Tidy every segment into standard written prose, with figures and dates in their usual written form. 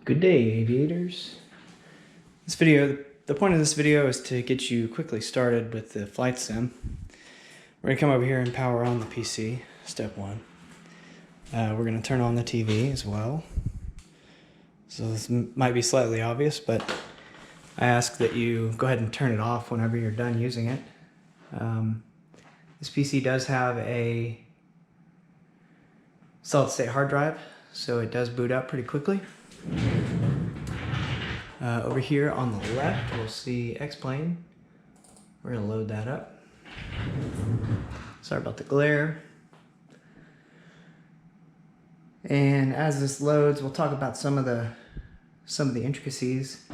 Good day, aviators. The point of this video is to get you quickly started with the flight sim. We're gonna come over here and power on the PC, step one. We're gonna turn on the TV as well. So this might be slightly obvious, but I ask that you go ahead and turn it off whenever you're done using it. This PC does have a solid state hard drive, so it does boot up pretty quickly. Over here on the left, we'll see X-Plane. We're gonna load that up. Sorry about the glare. And as this loads, we'll talk about some of the intricacies.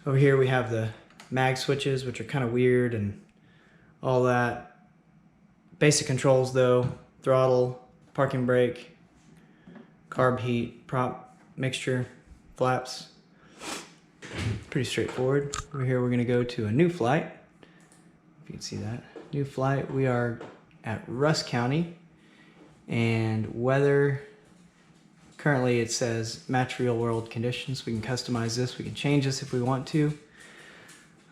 Over here we have the mag switches, which are kind of weird and all that. Basic controls though: throttle, parking brake, carb heat, prop mixture, flaps. Pretty straightforward. Over here we're going to go to a new flight. If you can see that. New flight. We are at Rusk County. And weather, currently it says match real world conditions. We can customize this. We can change this if we want to.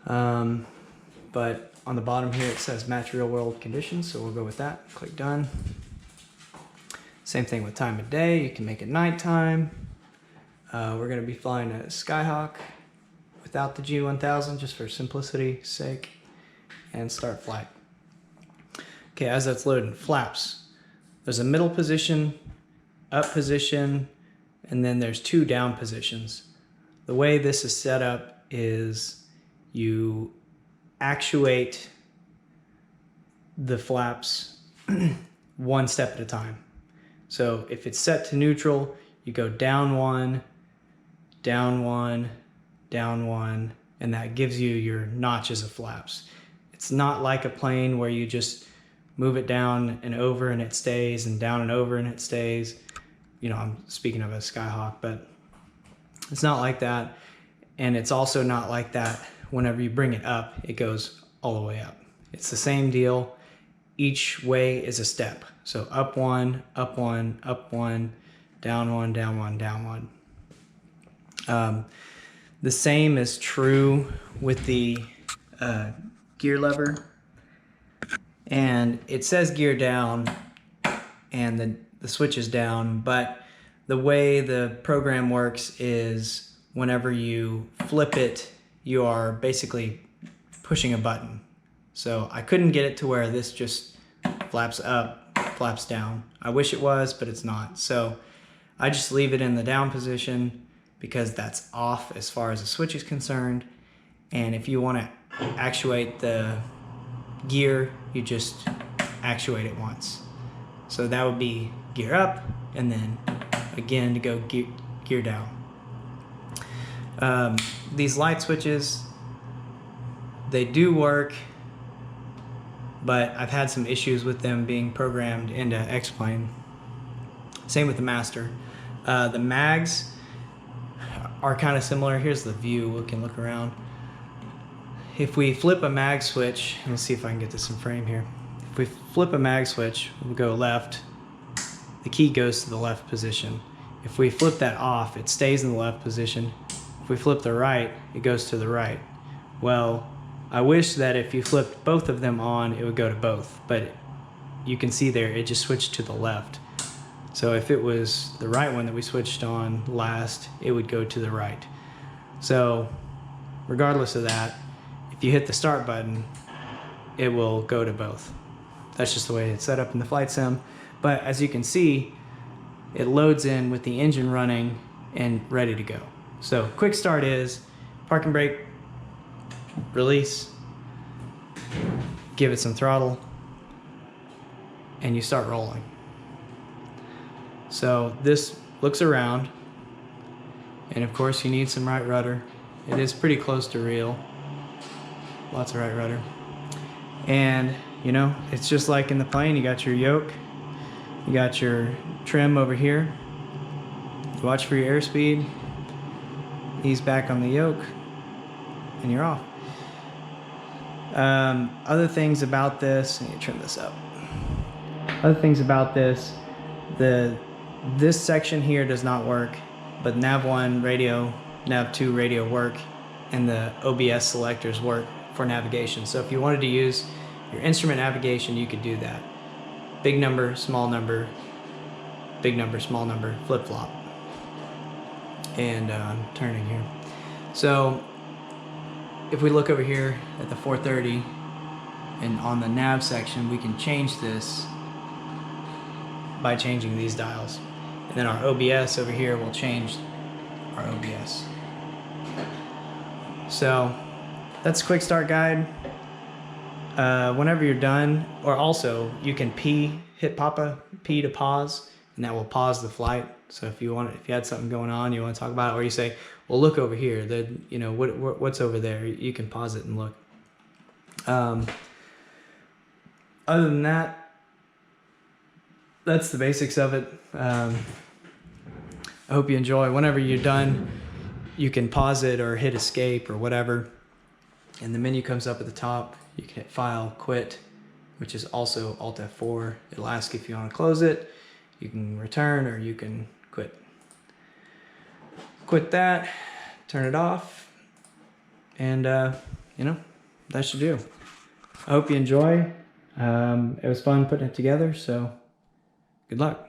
But on the bottom here it says match real world conditions, so we'll go with that. Click done. Same thing with time of day. You can make it nighttime. We're going to be flying a Skyhawk without the G1000 just for simplicity's sake, and start flight. Okay, as that's loading, flaps. There's a middle position, up position, and then there's two down positions. The way this is set up is you actuate the flaps one step at a time. So if it's set to neutral, you go down one, down one, down one, and that gives you your notches of flaps. It's not like a plane where you just move it down and over and it stays, and down and over and it stays. You know, I'm speaking of a Skyhawk, but it's not like that. And it's also not like that whenever you bring it up, it goes all the way up. It's the same deal. Each way is a step. So up one, up one, up one, down one, down one, down one. The same is true with the gear lever. And it says gear down and the switch is down, but the way the program works is whenever you flip it, you are basically pushing a button. So I couldn't get it to where this just flaps up, flaps down. I wish it was, but it's not. So I just leave it in the down position because that's off as far as the switch is concerned. And if you want to actuate the gear, you just actuate it once. So that would be gear up, and then again to go gear down. These light switches, they do work, but I've had some issues with them being programmed into X-Plane. Same with the master. The mags are kind of similar. Here's the view. We can look around. If we flip a mag switch, let's see if I can get this in frame here. If we flip a mag switch, we'll go left, the key goes to the left position. If we flip that off, it stays in the left position. If we flip the right, it goes to the right. Well, I wish that if you flipped both of them on, it would go to both, but you can see there, it just switched to the left. So if it was the right one that we switched on last, it would go to the right. So regardless of that, if you hit the start button, it will go to both. That's just the way it's set up in the flight sim. But as you can see, it loads in with the engine running and ready to go. So quick start is parking brake, release, give it some throttle, and you start rolling. So this looks around, and of course you need some right rudder. It is pretty close to real. Lots of right rudder. And you know, it's just like in the plane. You got your yoke, you got your trim over here. You watch for your airspeed, ease back on the yoke, and you're off. Other things about this, let me trim this up. Other things about this, this section here does not work. but nav 1 radio, nav 2 radio work, and the OBS selectors work for navigation. So if you wanted to use your instrument navigation, you could do that. Big number, small number, big number, small number, flip-flop. And I'm turning here. So if we look over here at the 430 and on the nav section, we can change this by changing these dials. And then our OBS over here will change our OBS. So that's a quick start guide. Whenever you're done, or also you can hit P to pause, and that will pause the flight. So if you had something going on, you want to talk about it, or you say, well, look over here, then, you know, what's over there, you can pause it and look. Other than that, that's the basics of it. I hope you enjoy. Whenever you're done, you can pause it or hit escape or whatever, and the menu comes up at the top. You can hit File, Quit, which is also Alt F4. It'll ask if you want to close it. You can return or you can quit. Quit that, turn it off, and you know, that should do. I hope you enjoy. It was fun putting it together, so good luck.